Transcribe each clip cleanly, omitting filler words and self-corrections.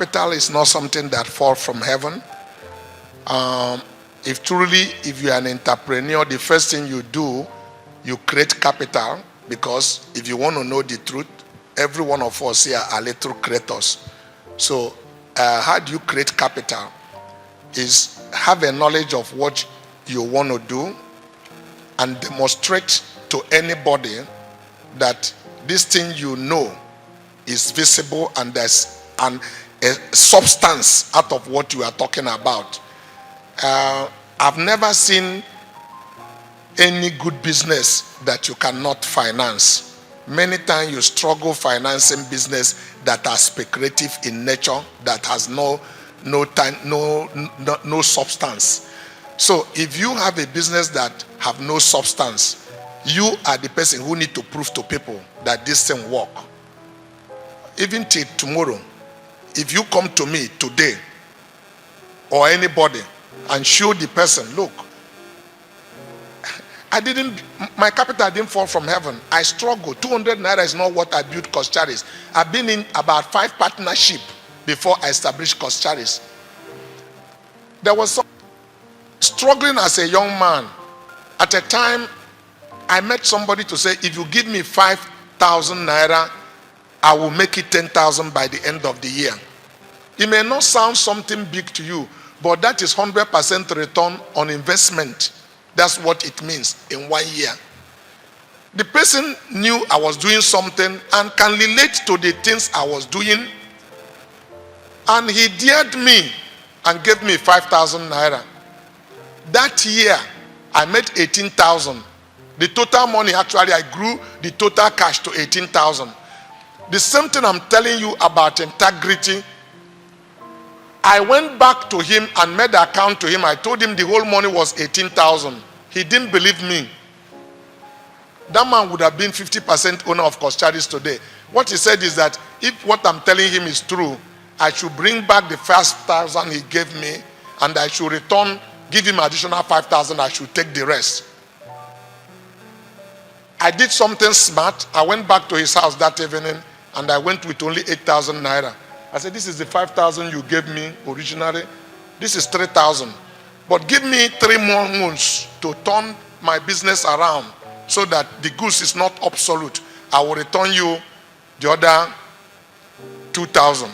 capital is not something that falls from heaven. If you are an entrepreneur, the first thing you do, you create capital, because if you want to know the truth, every one of us here are little creators. So how do you create capital? Is have a knowledge of what you want to do and demonstrate to anybody that this thing you know is visible and there's a substance out of what you are talking about. I've never seen any good business that you cannot finance. Many times you struggle financing business that are speculative in nature, that has no substance. So if you have a business that have no substance, you are the person who need to prove to people that this thing work. Even till tomorrow, if you come to me today or anybody and show the person, look, my capital didn't fall from heaven. I struggle. 200 naira is not what I built Coscharis. I've been in about 5 partnerships before I established Coscharis. There was some struggling as a young man. At a time, I met somebody to say, if you give me 5,000 naira, I will make it 10,000 by the end of the year. It may not sound something big to you, but that is 100% return on investment. That's what it means in 1 year. The person knew I was doing something and can relate to the things I was doing. And he dared me and gave me 5,000 naira. That year, I made 18,000. The total money, actually, I grew the total cash to 18,000. The same thing I'm telling you about integrity. I went back to him and made the account to him. I told him the whole money was 18,000. He didn't believe me. That man would have been 50% owner of Coscharis today. What he said is that if what I'm telling him is true, I should bring back the first 1,000 he gave me, and I should return, give him additional 5,000. I should take the rest. I did something smart. I went back to his house that evening, and I went with only 8,000 naira. I said, this is the 5,000 you gave me originally. This is 3,000. But give me 3 more months to turn my business around so that the goods is not obsolete. I will return you the other 2,000.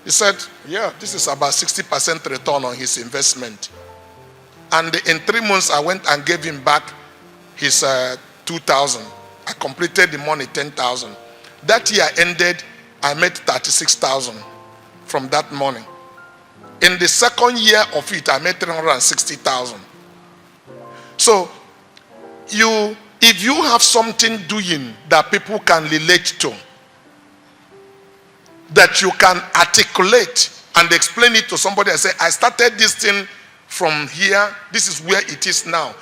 He said, yeah, this is about 60% return on his investment. And in 3 months, I went and gave him back his 2,000. I completed the money, 10,000. That year ended, I made 36,000 from that money. In the second year of it, I made 360,000. So, if you have something doing that people can relate to, that you can articulate and explain it to somebody and say, I started this thing from here, this is where it is now.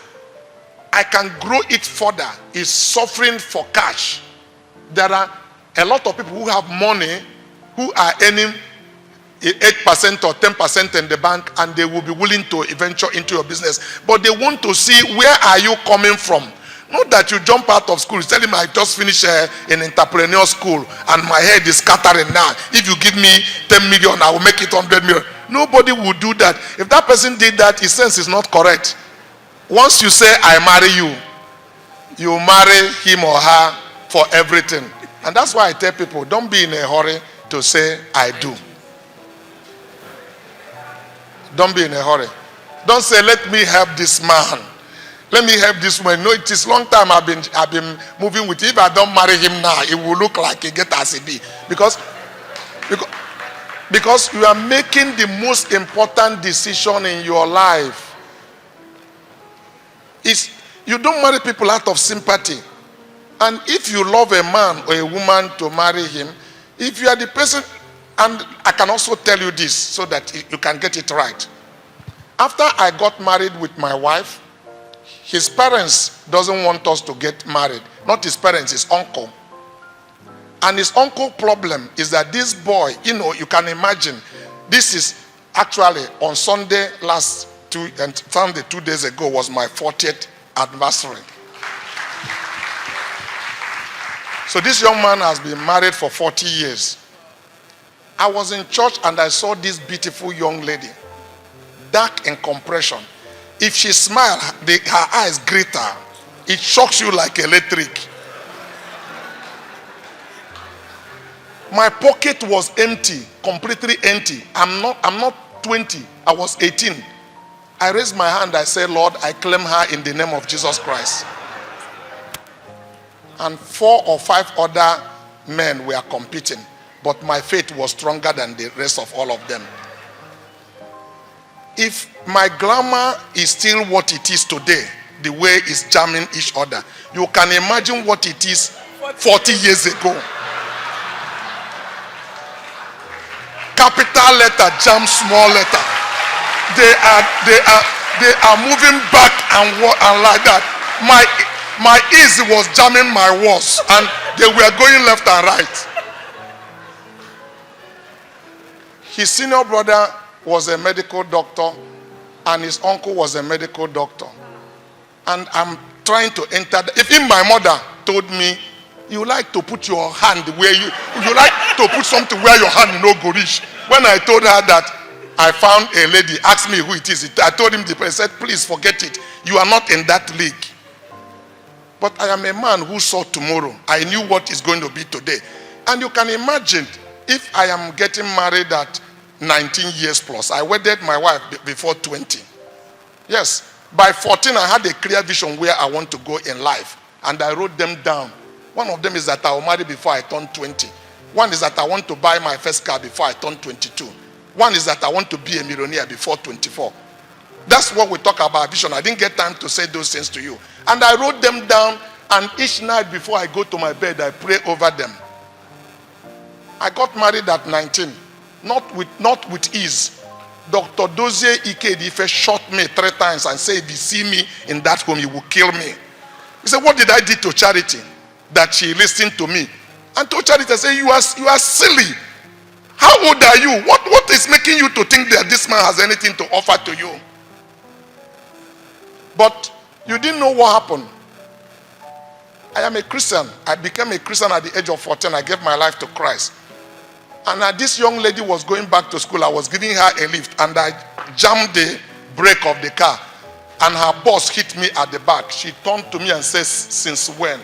I can grow it further. It's suffering for cash. There are a lot of people who have money who are earning 8% or 10% in the bank, and they will be willing to venture into your business. But they want to see, where are you coming from? Not that you jump out of school. Tell him, I just finished an entrepreneur school and my head is scattering now. If you give me 10 million, I will make it 100 million. Nobody will do that. If that person did that, his sense is not correct. Once you say, I marry you, you marry him or her for everything. And that's why I tell people, don't be in a hurry to say, I do. Don't be in a hurry. Don't say, let me help this man. Let me help this woman. No, it is long time I've been moving with him. If I don't marry him now, it will look like he get as he be. Because you are making the most important decision in your life. You don't marry people out of sympathy. And if you love a man or a woman to marry him, if you are the person, and I can also tell you this so that you can get it right. After I got married with my wife, his parents doesn't want us to get married. Not his parents, his uncle. And his uncle problem is that this boy, you can imagine, this is actually on Sunday Sunday 2 days ago was my 40th anniversary. So this young man has been married for 40 years. I was in church and I saw this beautiful young lady, dark in complexion. If she smiled, her eyes glitter. It shocks you like electric. My pocket was empty, completely empty. I'm not 20. I was 18. I raised my hand. I said, Lord, I claim her in the name of Jesus Christ. And 4 or 5 other men were competing, but my faith was stronger than the rest of all of them. If my glamour is still what it is today, the way it's jamming each other, you can imagine what it is 40 years ago. Capital letter, jam small letter. They are moving back and like that. My easy was jamming my walls, and they were going left and right. His senior brother was a medical doctor, and his uncle was a medical doctor. And I'm trying to enter. Even my mother told me, you like to put your hand where you like to put something where your hand no go reach. When I told her that I found a lady, asked me who it is. I told him the person, said, please forget it. You are not in that league. But I am a man who saw tomorrow. I knew what is going to be today. And you can imagine if I am getting married at 19 years plus. I wedded my wife before 20. Yes. By 14, I had a clear vision where I want to go in life. And I wrote them down. One of them is that I will marry before I turn 20. One is that I want to buy my first car before I turn 22. One is that I want to be a millionaire before 24. That's what we talk about vision. I didn't get time to say those things to you. And I wrote them down, and each night before I go to my bed, I pray over them. I got married at 19. Not with ease. Dr. Dozie Ikedife shot me 3 times and said, if you see me in that home, you will kill me. He said, what did I do to Charity that she listened to me? And to Charity, I said, you are silly. How old are you? What is making you to think that this man has anything to offer to you? But you didn't know what happened. I am a Christian. I became a Christian at the age of 14. I gave my life to Christ. And this young lady was going back to school. I was giving her a lift, and I jammed the brake of the car, and her boss hit me at the back. She turned to me and says, since when?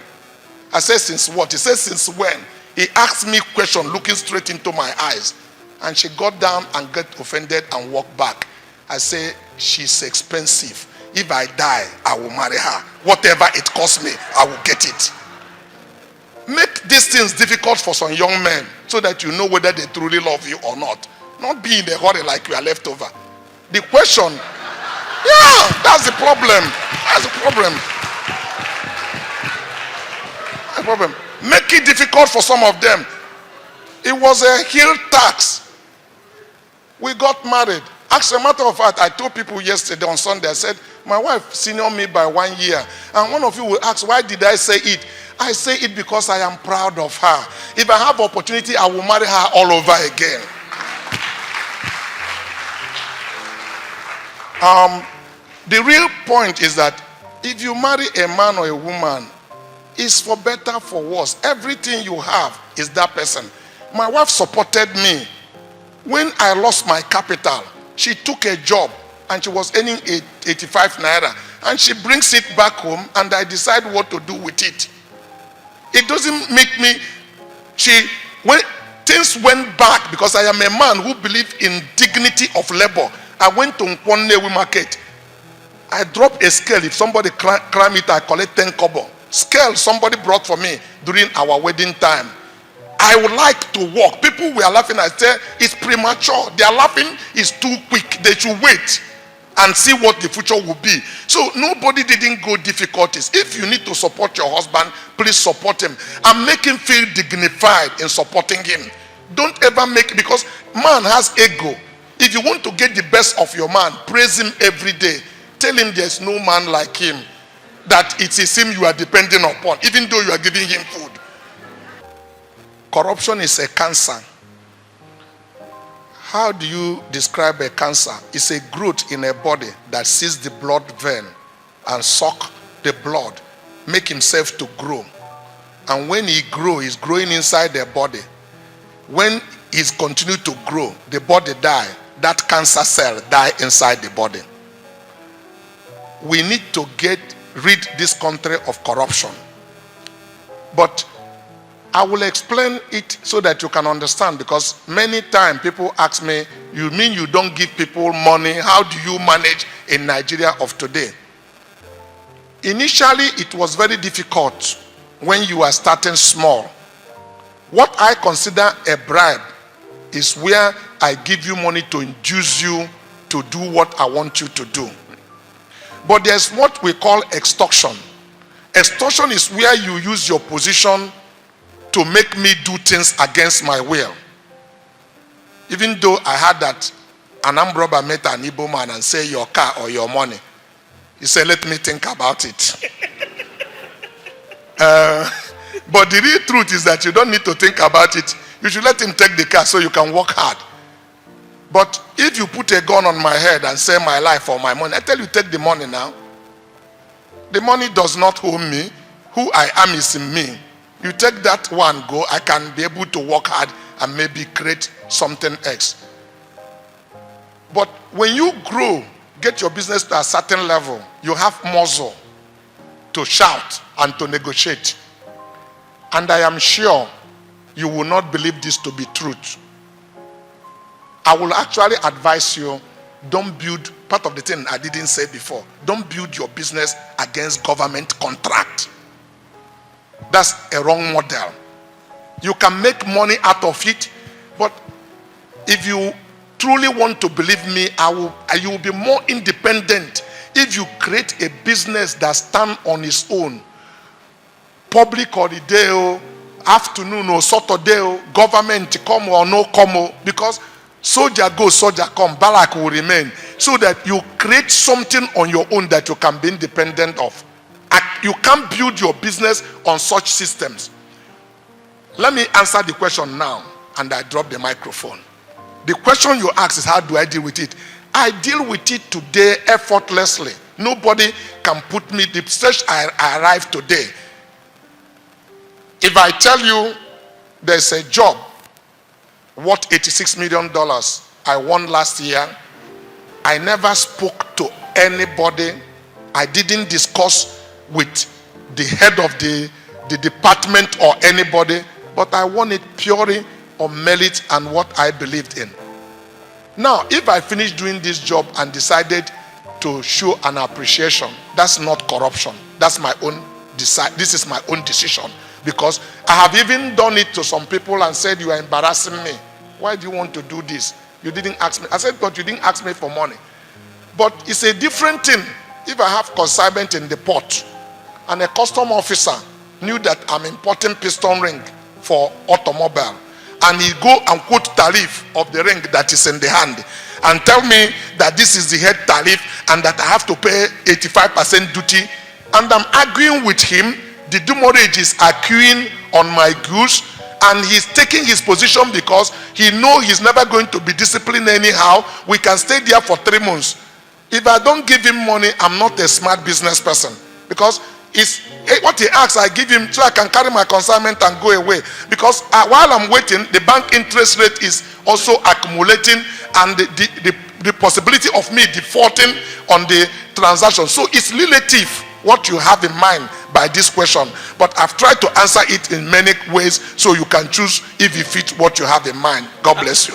I said, since what? He said, since when? He asked me a question looking straight into my eyes, and she got down and got offended and walked back. I said, she's expensive. If I die, I will marry her. Whatever it costs me, I will get it. Make these things difficult for some young men so that you know whether they truly love you or not. Not be in a hurry like you are left over. The question, yeah, that's the problem. That's the problem. That's the problem. Make it difficult for some of them. It was a heel tax. We got married. As a matter of fact, I told people yesterday on Sunday, I said, my wife senior me by 1 year. And one of you will ask, why did I say it? I say it because I am proud of her. If I have opportunity, I will marry her all over again. The real point is that if you marry a man or a woman, it's for better, for worse. Everything you have is that person. My wife supported me. When I lost my capital, she took a job and she was earning 85 naira. And she brings it back home, and I decide what to do with it. It doesn't make me, when things went back, because I am a man who believed in dignity of labor. I went to Nkwonewi market. I dropped a scale. If somebody climb it, I collect 10 kobo. Scale somebody brought for me during our wedding time. I would like to walk. People were laughing. I said, it's premature. They are laughing. It's too quick. They should wait and see what the future will be. So nobody didn't go difficulties. If you need to support your husband, please support him and make him feel dignified in supporting him. Don't ever because man has ego. If you want to get the best of your man, praise him every day. Tell him there's no man like him, that it is him you are depending upon, even though you are giving him food. Corruption is a cancer. How do you describe a cancer? It's a growth in a body that sees the blood vein and suck the blood, make himself to grow. And when he grows, he's growing inside the body. When is continue to grow, the body die, that cancer cell die inside the body. We need to rid this country of corruption. But I will explain it so that you can understand, because many times people ask me, you mean you don't give people money? How do you manage in Nigeria of today? Initially, it was very difficult when you are starting small. What I consider a bribe is where I give you money to induce you to do what I want you to do. But there's what we call extortion. Extortion is where you use your position to make me do things against my will. Even though I had that an armed robber met an Igbo man and say your car or your money. He said, let me think about it. But the real truth is that you don't need to think about it. You should let him take the car so you can work hard. But if you put a gun on my head and say my life or my money, I tell you, take the money now. The money does not own me. Who I am is in me. You take that one, go, I can be able to work hard and maybe create something else. But when you grow, get your business to a certain level, you have muscle to shout and to negotiate. And I am sure you will not believe this to be truth. I will actually advise you, don't build, part of the thing I didn't say before, don't build your business against government contract. That's a wrong model. You can make money out of it, but if you truly want to believe me, you will be more independent if you create a business that stands on its own. Public holiday, afternoon or Saturday, government come or no come, because soldier go, soldier come, barrack will remain, so that you create something on your own that you can be independent of. You can't build your business on such systems. Let me answer the question now, and I drop the microphone. The question you ask is, how do I deal with it? I deal with it today effortlessly. Nobody can put me, the stage I arrived today. If I tell you there's a job worth $86 million I won last year, I never spoke to anybody. I didn't discuss with the head of the department or anybody, but I won it purely on merit and what I believed in. Now, if I finish doing this job and decided to show an appreciation, that's not corruption. That's my own this is my own decision, because I have even done it to some people and said, you are embarrassing me. Why do you want to do this? You didn't ask me. I said, but you didn't ask me for money. But it's a different thing if I have consignment in the port and a custom officer knew that I'm importing piston ring for automobile, and he go and quote tariff of the ring that is in the hand and tell me that this is the head tariff and that I have to pay 85% duty, and I'm arguing with him. The demurrage is accruing on my goods, and he's taking his position because he knows he's never going to be disciplined anyhow. We can stay there for 3 months. If I don't give him money, I'm not a smart business person, because it's what he asks, I give him so I can carry my consignment and go away. Because while I'm waiting, the bank interest rate is also accumulating, and the possibility of me defaulting on the transaction. So it's relative what you have in mind by this question. But I've tried to answer it in many ways so you can choose if it fits what you have in mind. God bless you.